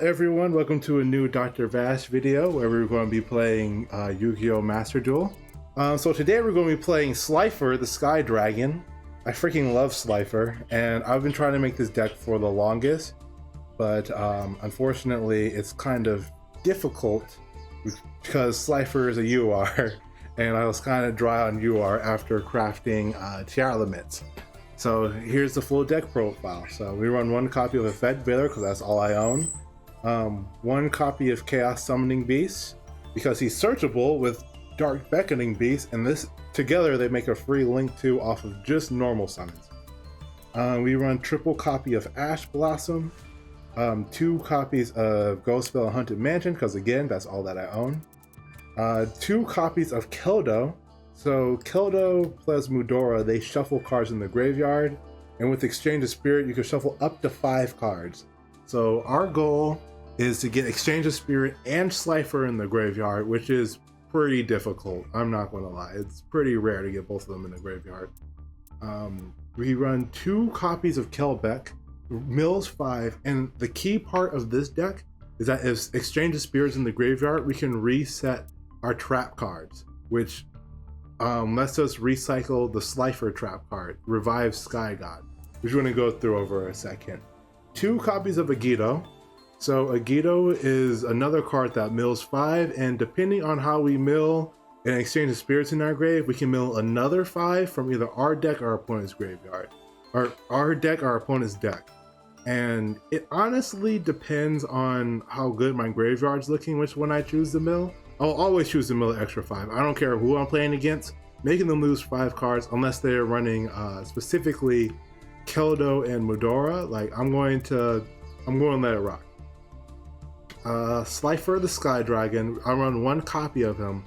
everyone, welcome to a new Dr. Vash video where we're going to be playing Yu-Gi-Oh! Master Duel. So today we're going to be playing Slifer, the Sky Dragon. I freaking love Slifer, and I've been trying to make this deck for the longest, but unfortunately it's kind of difficult because Slifer is a UR, and I was kind of dry on UR after crafting Tiara Limits. So here's the full deck profile. So we run one copy of Effect Veiler because that's all I own. One copy of Chaos Summoning Beast because he's searchable with Dark Beckoning Beast, and this together they make a free link to off of just normal summons. We run triple copy of Ash Blossom, two copies of Ghost Spell Hunted Mansion because again that's all that I own. Two copies of Keldo. So Keldo plus Mudora, they shuffle cards in the graveyard, and with Exchange of Spirit you can shuffle up to 5 cards. So our goal is to get Exchange of Spirit and Slifer in the graveyard, which is pretty difficult, I'm not going to lie. It's pretty rare to get both of them in the graveyard. We run 2 copies of Kelbeck, mills 5, and the key part of this deck is that if Exchange of Spirits in the graveyard, we can reset our trap cards, which lets us recycle the Slifer trap card, Revive Sky God, which we're going to go through over a second. 2 copies of Agito. So Agito is another card that mills 5, and depending on how we mill and exchange of spirits in our grave, we can mill another 5 from either our deck or our opponent's graveyard, or our deck or our opponent's deck. And it honestly depends on how good my graveyard's looking, which one I choose to mill. I'll always choose to mill an extra 5. I don't care who I'm playing against, making them lose 5 cards unless they're running specifically Keldo and Mudora. Like I'm going to let it rock. Slifer the Sky Dragon, I run 1 copy of him.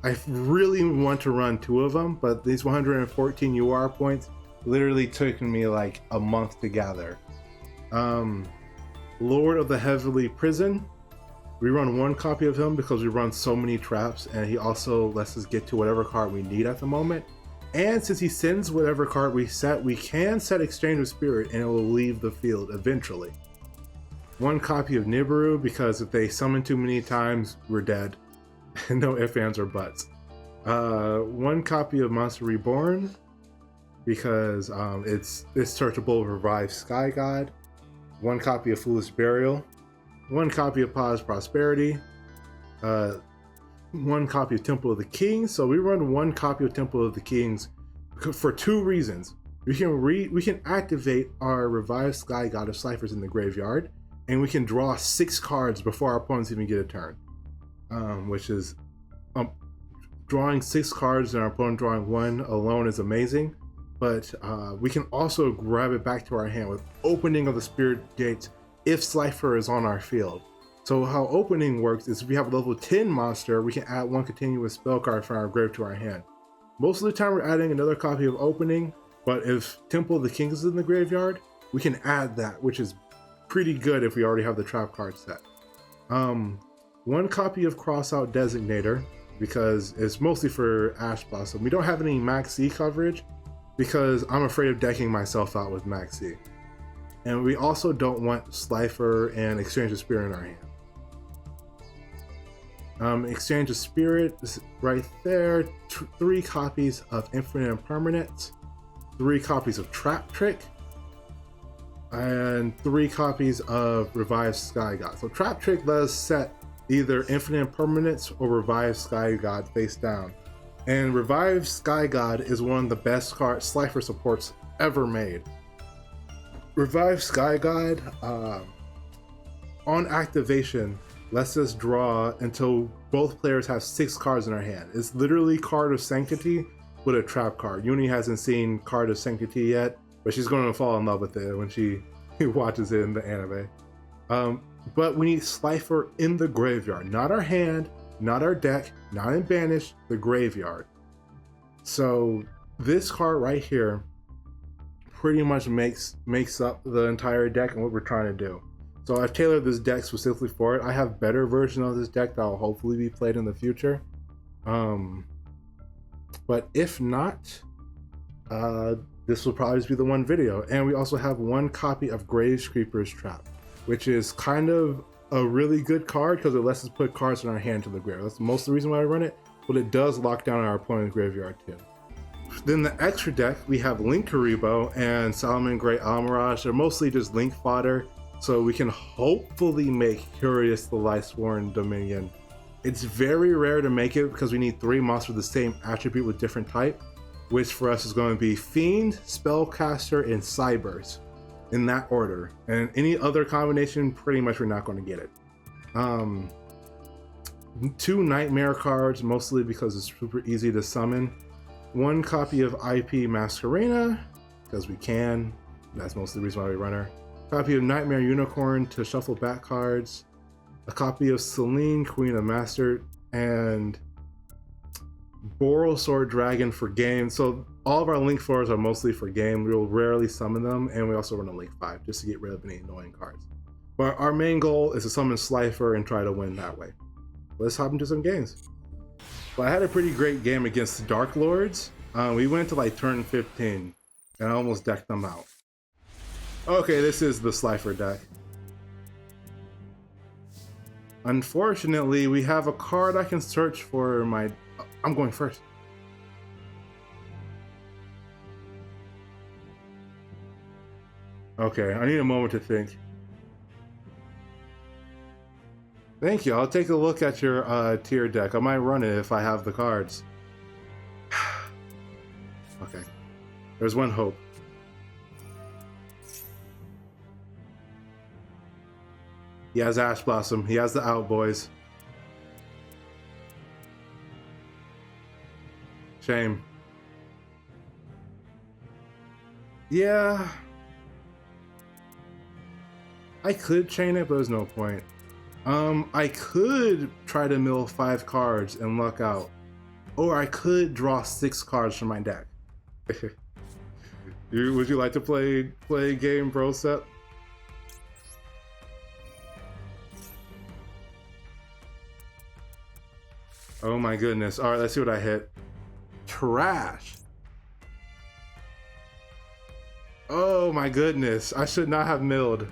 I really want to run 2 of them, but these 114 UR points literally took me like a month to gather. Lord of the Heavenly Prison, we run 1 copy of him because we run so many traps, and he also lets us get to whatever card we need at the moment. And since he sends whatever card we set, we can set Exchange of Spirit and it will leave the field eventually. 1 copy of Nibiru because if they summon too many times, we're dead. No ifs, ands, or buts. 1 copy of Monster Reborn because it's searchable with Revive Sky God. 1 copy of Foolish Burial. 1 copy of Pause Prosperity. 1 copy of Temple of the Kings. So we run 1 copy of Temple of the Kings for 2 reasons. We can activate our Revive Sky God of Slifer's in the graveyard, and we can draw 6 cards before our opponents even get a turn. Which is drawing 6 cards and our opponent drawing 1 alone is amazing. But we can also grab it back to our hand with Opening of the Spirit Gates if Slifer is on our field. So how opening works is if we have a level 10 monster, we can add 1 continuous spell card from our grave to our hand. Most of the time we're adding another copy of opening, but if Temple of the Kings is in the graveyard, we can add that, which is pretty good if we already have the trap card set. 1 copy of Crossout Designator because it's mostly for Ash Blossom. We don't have any Max C coverage because I'm afraid of decking myself out with Max C. And we also don't want Slifer and Exchange of Spirit in our hand. Exchange of Spirit is right there. 3 copies of Infinite Impermanence, 3 copies of Trap Trick, and 3 copies of Revive Sky God. So Trap Trick does set either Infinite Impermanence or Revive Sky God face down. And Revive Sky God is one of the best cards Slifer supports ever made. Revive Sky God on activation lets us draw until both players have 6 cards in our hand. It's literally Card of Sanctity with a trap card. Uni hasn't seen Card of Sanctity yet, but she's going to fall in love with it when she watches it in the anime. But we need Slifer in the graveyard, not our hand, not our deck, not in Banish, the graveyard. So this card right here pretty much makes up the entire deck and what we're trying to do. So I've tailored this deck specifically for it. I have better version of this deck that will hopefully be played in the future. But if not, this will probably just be the one video. And we also have 1 copy of Grave Creeper's Trap. which is kind of a really good card because it lets us put cards in our hand to the graveyard. That's most of the reason why I run it, but it does lock down our opponent's graveyard too. Then the extra deck, we have Link Karibo and Salomon Grey Almirage. They're mostly just Link fodder, so we can hopefully make Curious the Lightsworn Dominion. It's very rare to make it because we need 3 monsters with the same attribute with different type, which for us is going to be Fiend, Spellcaster, and Cyberse, in that order. And any other combination, pretty much we're not going to get it. 2 Nightmare cards, mostly because it's super easy to summon. 1 copy of IP Masquerena, because we can. That's mostly the reason why we run her. Copy of Nightmare Unicorn to shuffle back cards. A copy of Selene, Queen of Master, and Borrelsword Dragon for game. So all of our Link 4s are mostly for game. We'll rarely summon them, and we also run a Link 5 just to get rid of any annoying cards. But our main goal is to summon Slifer and try to win that way. Let's hop into some games. Well, I had a pretty great game against the Dark Lords. We went to like turn 15, and I almost decked them out. Okay, this is the Slifer deck. Unfortunately, we have a card I can search for my... I'm going first. Okay, I need a moment to think. Thank you. I'll take a look at your tier deck. I might run it if I have the cards. Okay. There's one hope. He has Ash Blossom. He has the Out Boys. Shame. Yeah. I could chain it, but there's no point. I could try to mill 5 cards and luck out. Or I could draw 6 cards from my deck. Would you like to play a game, bro set? Oh my goodness. Alright, let's see what I hit. Trash. Oh my goodness. I should not have milled.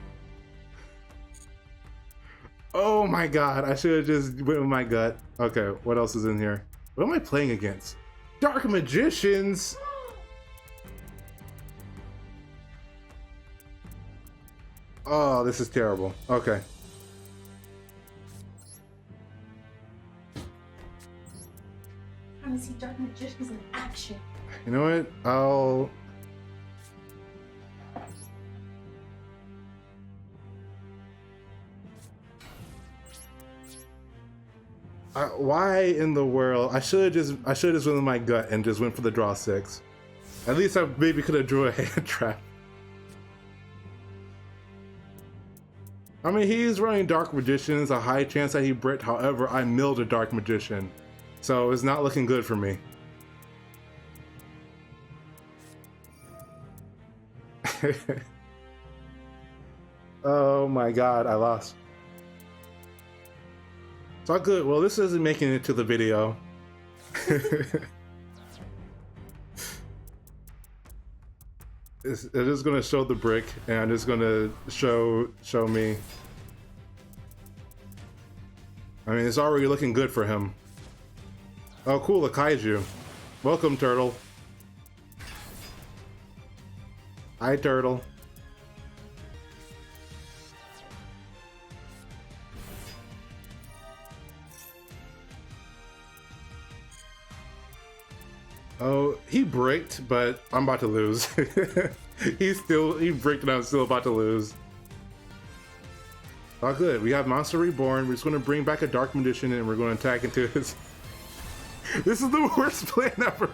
Oh my god, I should have just went with my gut. Okay, what else is in here? What am I playing against? Dark Magicians? Oh, this is terrible. Okay. I want to see Dark Magicians in action. You know what? I'll... why in the world? I should have just went with my gut and just went for the draw 6. At least I maybe could have drew a hand trap. I mean, he's running Dark Magicians, a high chance that he bricked. However, I milled a Dark Magician, so it's not looking good for me. Oh my god, I lost. It's all good. Well, this isn't making it to the video. It is going to show the brick, and it's going to show me. I mean, it's already looking good for him. Oh, cool, a kaiju. Welcome, Turtle. Hi, Turtle. Oh, he bricked, but I'm about to lose. He bricked and I'm still about to lose. Oh good, we have Monster Reborn. We're just gonna bring back a Dark Magician and we're gonna attack into his... This is the worst plan ever.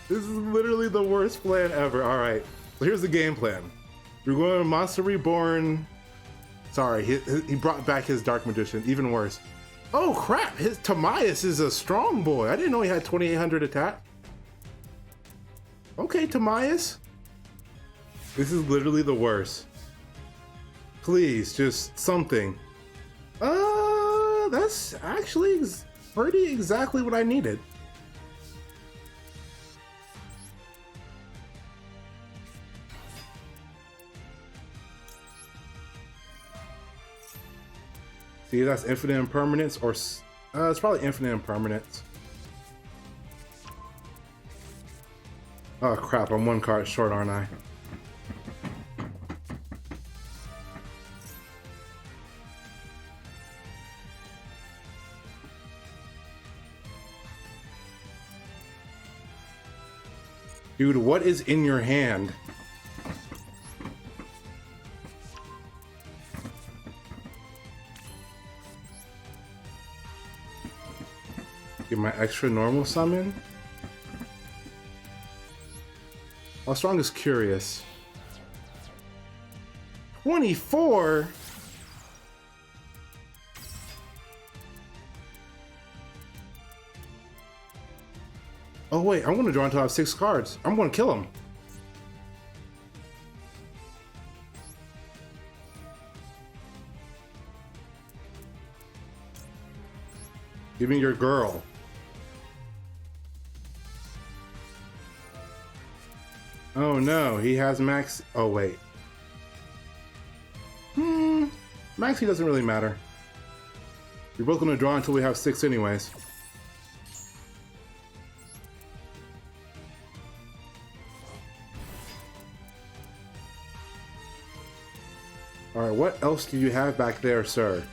This is literally the worst plan ever. Alright, so here's the game plan. We're going to Monster Reborn. Sorry, he brought back his Dark Magician, even worse. Oh crap, his Timaeus is a strong boy. I didn't know he had 2800 attack. Okay, Timaeus. This is literally the worst. Please, just something. That's actually pretty exactly what I needed. See, that's infinite impermanence, or it's probably infinite impermanence. Oh crap, I'm one card short, aren't I? Dude, what is in your hand? Get my extra normal summon. How strong is Curious? 24? Oh wait, I'm gonna draw until I have 6 cards. I'm gonna kill him. Give me your girl. Oh no, he has max. Oh wait. Maxi doesn't really matter. You're both gonna draw until we have 6 anyways. Alright, what else do you have back there, sir?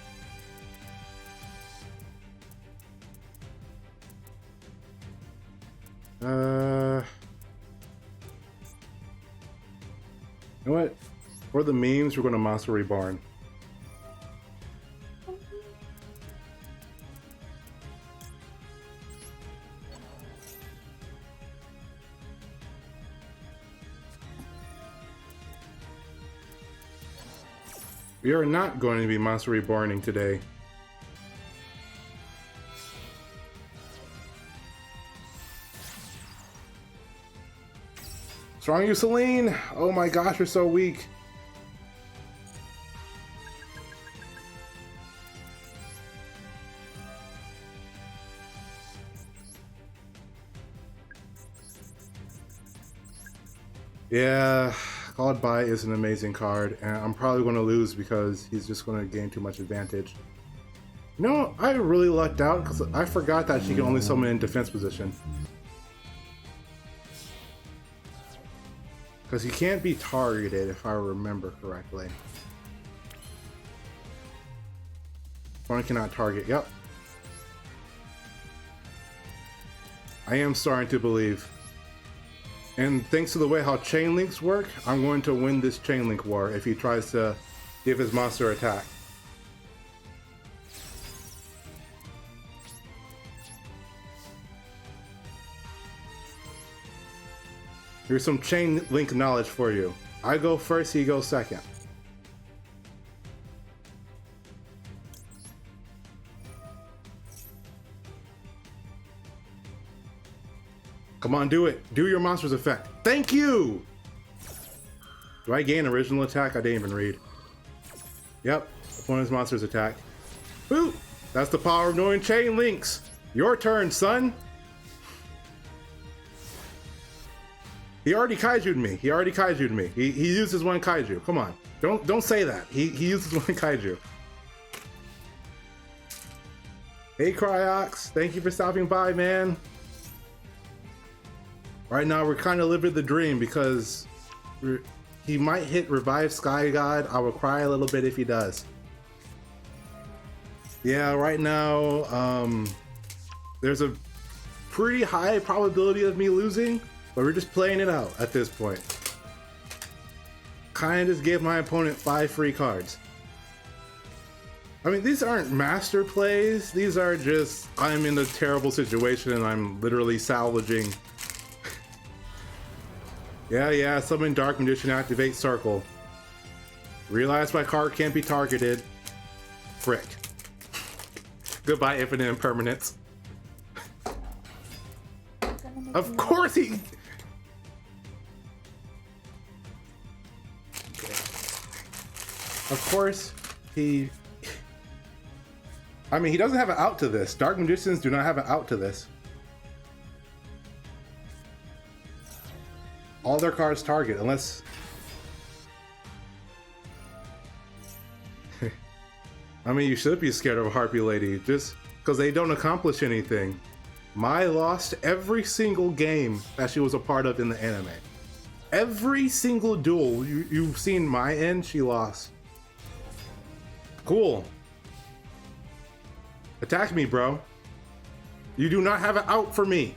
You know what? For the memes, we're going to Monster Reborn. We are not going to be Monster Reborning today. Strong you, Celine! Oh my gosh, you're so weak. Yeah, Called By is an amazing card, and I'm probably going to lose because he's just going to gain too much advantage. You know, I really lucked out because I forgot that she can only summon in defense position. Because he can't be targeted, if I remember correctly. One cannot target, yep. I am starting to believe. And thanks to the way how chain links work, I'm going to win this chain link war if he tries to give his monster attack. Here's some chain link knowledge for you. I go first, he goes second. Come on, do it. Do your monster's effect. Thank you! Do I gain original attack? I didn't even read. Yep, opponent's monster's attack. Boop! That's the power of knowing chain links. Your turn, son. He already kaiju'd me. He already kaiju'd me. He uses one kaiju. Come on. Don't say that. He uses one kaiju. Hey Cryox, thank you for stopping by, man. Right now we're kind of living the dream because he might hit Revive Sky God. I will cry a little bit if he does. Yeah, right now there's a pretty high probability of me losing, but we're just playing it out at this point. Kind of just gave my opponent 5 free cards. I mean, these aren't master plays. These are just, I'm in a terrible situation and I'm literally salvaging. Yeah, summon Dark Magician, activate Circle. Realize my card can't be targeted. Frick. Goodbye, Infinite Impermanence. Of course he... Okay. Of course he... I mean, he doesn't have an out to this. Dark Magicians do not have an out to this. All their cards target, unless... I mean, you should be scared of a Harpy Lady just because they don't accomplish anything. Mai lost every single game that she was a part of in the anime. Every single duel you've seen Mai in, she lost. Cool. Attack me, bro. You do not have an out for me.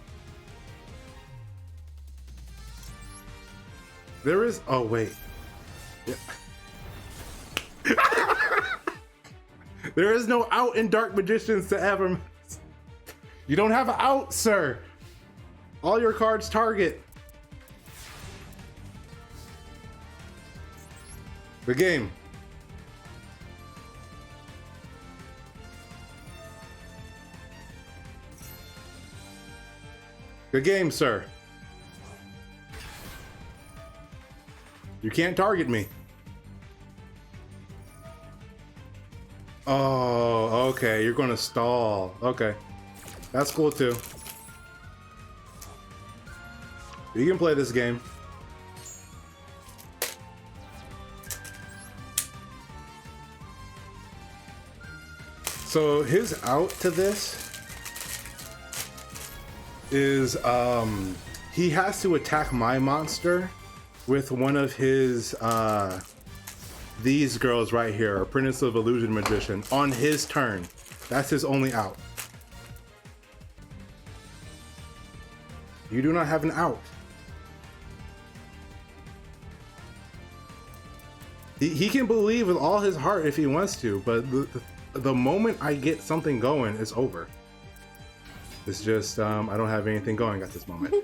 There is. Oh, wait. Yeah. There is no out in Dark Magicians to ever. You don't have an out, sir. All your cards target. The game. Good game, sir. You can't target me. Oh, okay. You're gonna stall. Okay. That's cool too. You can play this game. So his out to this is he has to attack my monster with one of his these girls right here, Apprentice of Illusion Magician, on his turn. That's his only out. You do not have an out. He can believe with all his heart if he wants to, but the moment I get something going, it's over. It's just, I don't have anything going at this moment.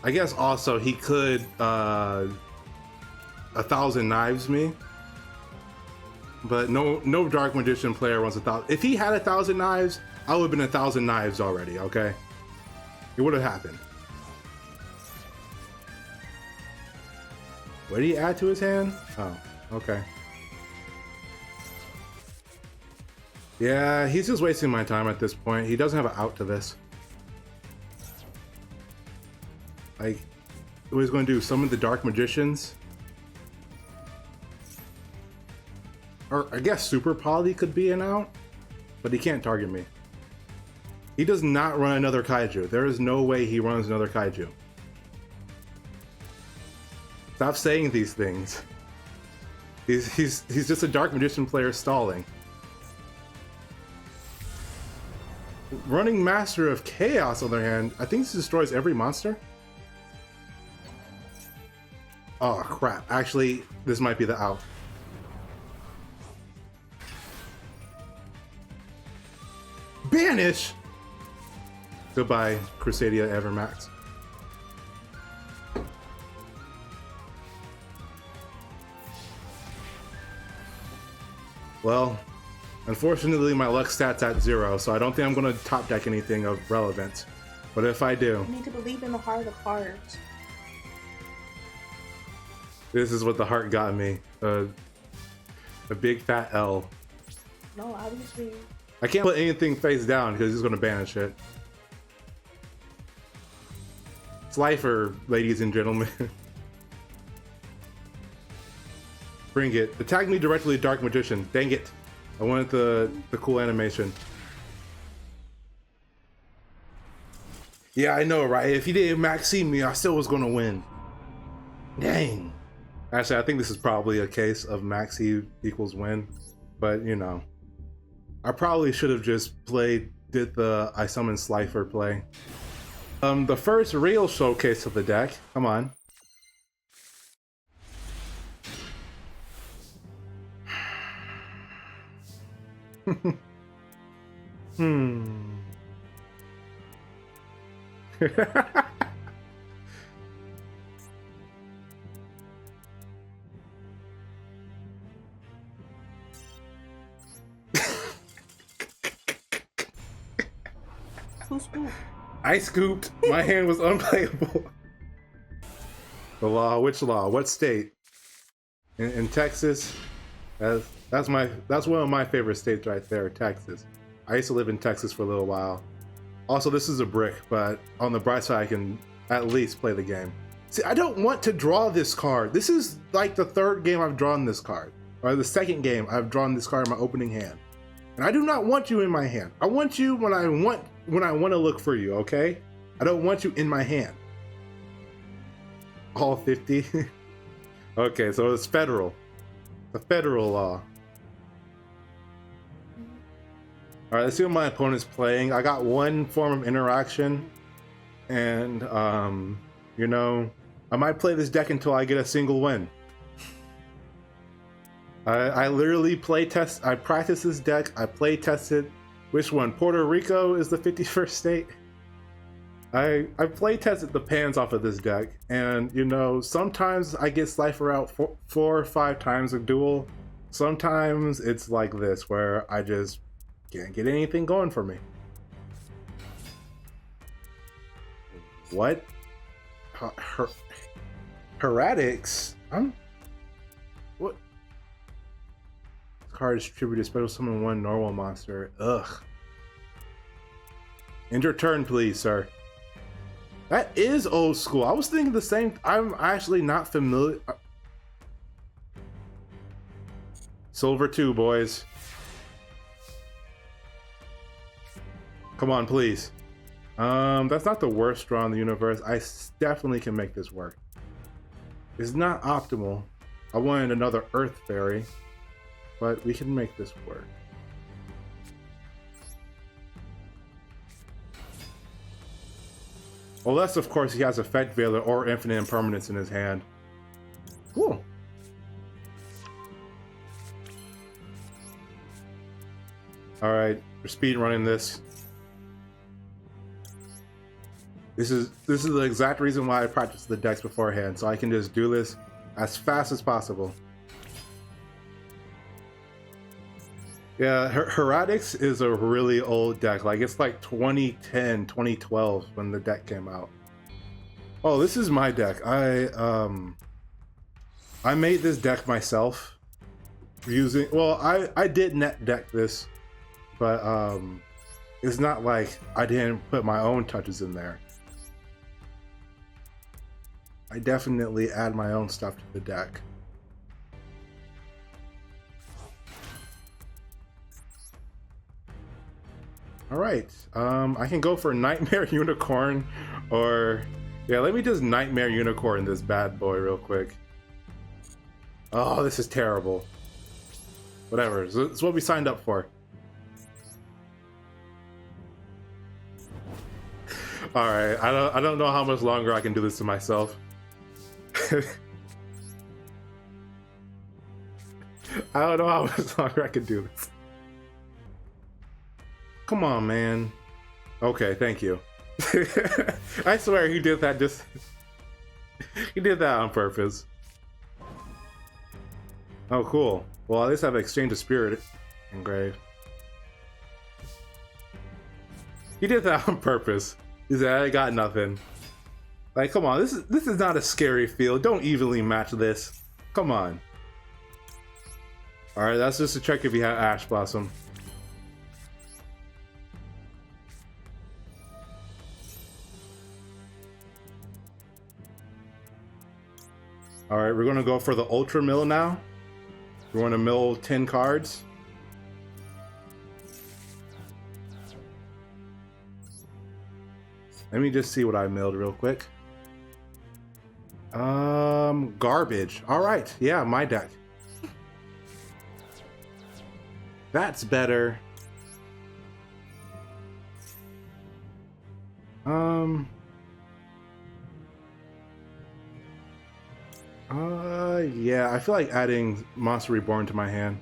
I guess also he could 1,000 knives me, but no Dark Magician player wants 1,000. If he had 1,000 knives, I would have been 1,000 knives already. Okay, it would have happened. What did he add to his hand? Oh, okay. Yeah, he's just wasting my time at this point. He doesn't have an out to this. Like, what he's going to do, summon the Dark Magicians? Or I guess Super Poly could be an out, but he can't target me. He does not run another Kaiju. There is no way he runs another Kaiju. Stop saying these things. He's just a Dark Magician player stalling. Running Master of Chaos, on the other hand, I think this destroys every monster. Oh crap, actually, this might be the out. Banish! Goodbye, Crusadia Evermax. Well, unfortunately my luck stat's at 0, so I don't think I'm going to top deck anything of relevance. But if I do... You need to believe in the heart of hearts. This is what the heart got me. A big fat L. No, obviously. I can't put anything face down because he's going to banish it. Slifer, ladies and gentlemen. Bring it. Attack me directly, Dark Magician. Dang it. I wanted the cool animation. Yeah, I know, right? If he didn't Maxine me, I still was going to win. Dang. Actually, I think this is probably a case of Maxi equals win. But, you know. I probably should have just did the I summon Slifer play. The first real showcase of the deck. Come on. Who scooped? I scooped. My hand was unplayable. The law? Which law? What state? In Texas? That's one of my favorite states right there, Texas. I used to live in Texas for a little while. Also, this is a brick, but on the bright side, I can at least play the game. See, I don't want to draw this card. This is like the third game I've drawn this card, or the second game I've drawn this card in my opening hand. And I do not want you in my hand. I want you when I want to look for you, okay? I don't want you in my hand. All 50. Okay, so it's federal. The federal law. All right, let's see what my opponent's playing. I got one form of interaction, and you know, I might play this deck until I get a single win. I literally I practice this deck, I play test it. Which one? Puerto Rico is the 51st state? I play tested the pans off of this deck, and you know, sometimes I get Slifer out 4 or 5 times a duel. Sometimes it's like this, where I just can't get anything going for me. What? Heretics? What? Card distributed, special summon 1 normal monster. Ugh. End your turn, please, sir. That is old school. I was thinking the same. I'm actually not familiar. Silver 2, boys. Come on, please. That's not the worst draw in the universe. I definitely can make this work. It's not optimal. I wanted another Earth Fairy, but we can make this work. Unless, of course, he has Effect Veiler or Infinite Impermanence in his hand. Cool. Alright, we're speed running this. This is the exact reason why I practice the decks beforehand, so I can just do this as fast as possible. Yeah, Heretics is a really old deck. Like, it's like 2010, 2012 when the deck came out. Oh, this is my deck. I made this deck myself using, well, I did net deck this, but it's not like I didn't put my own touches in there. I definitely add my own stuff to the deck. All right, I can go for Nightmare Unicorn, or yeah, let me just Nightmare Unicorn this bad boy real quick. Oh, this is terrible. Whatever, it's what we signed up for. All right, I don't know how much longer I can do this to myself. I don't know how much longer I can do this. Come on, man. Okay, thank you. I swear he did that he did that on purpose. Oh, cool. Well, at least I have Exchange of Spirit engraved. He did that on purpose. He said, I got nothing. Like, come on, this is not a scary field. Don't evenly match this. Come on. Alright, that's just to check if you have Ash Blossom. Alright, we're gonna go for the Ultra Mill now. We're gonna mill 10 cards. Let me just see what I milled real quick. Garbage. Alright, yeah, my deck. That's better. Yeah, I feel like adding Monster Reborn to my hand.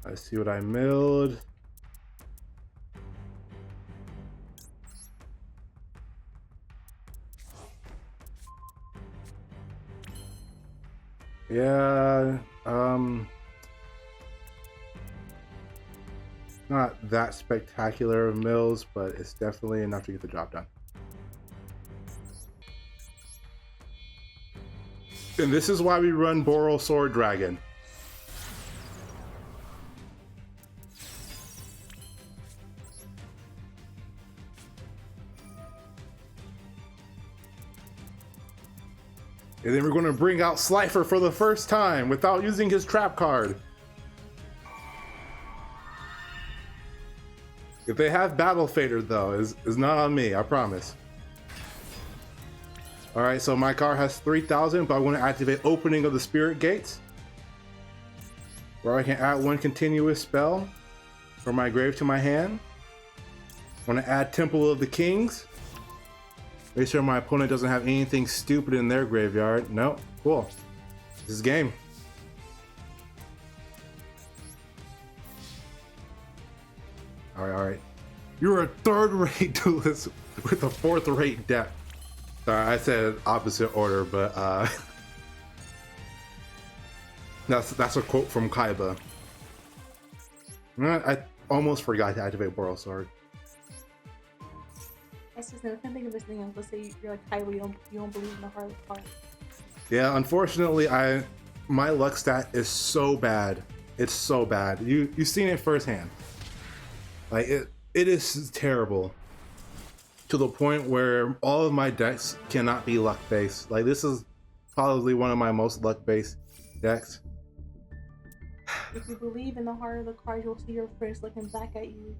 Let's see what I milled. Yeah, not that spectacular of mills, but it's definitely enough to get the job done. And this is why we run Boral Sword Dragon. And then we're going to bring out Slifer for the first time without using his trap card. If they have Battle Fader though, is not on me, I promise. Alright, so my card has 3,000, but I want to activate Opening of the Spirit Gates, where I can add one continuous spell from my grave to my hand. I want to add Temple of the Kings. Make sure my opponent doesn't have anything stupid in their graveyard. Nope. Cool. This is game. Alright. You're a third-rate duelist with a fourth-rate deck. Sorry, I said opposite order, but that's a quote from Kaiba. I almost forgot to activate Boral Sword. I just never can think of this thing. I'm gonna say you're like Kaiba. You don't believe in the heart of the card. Yeah, unfortunately, my luck stat is so bad. It's so bad. You've seen it firsthand. Like it is terrible. To the point where all of my decks cannot be luck based. Like this is probably one of my most luck based decks. If you believe in the heart of the card, you'll see your friends looking back at you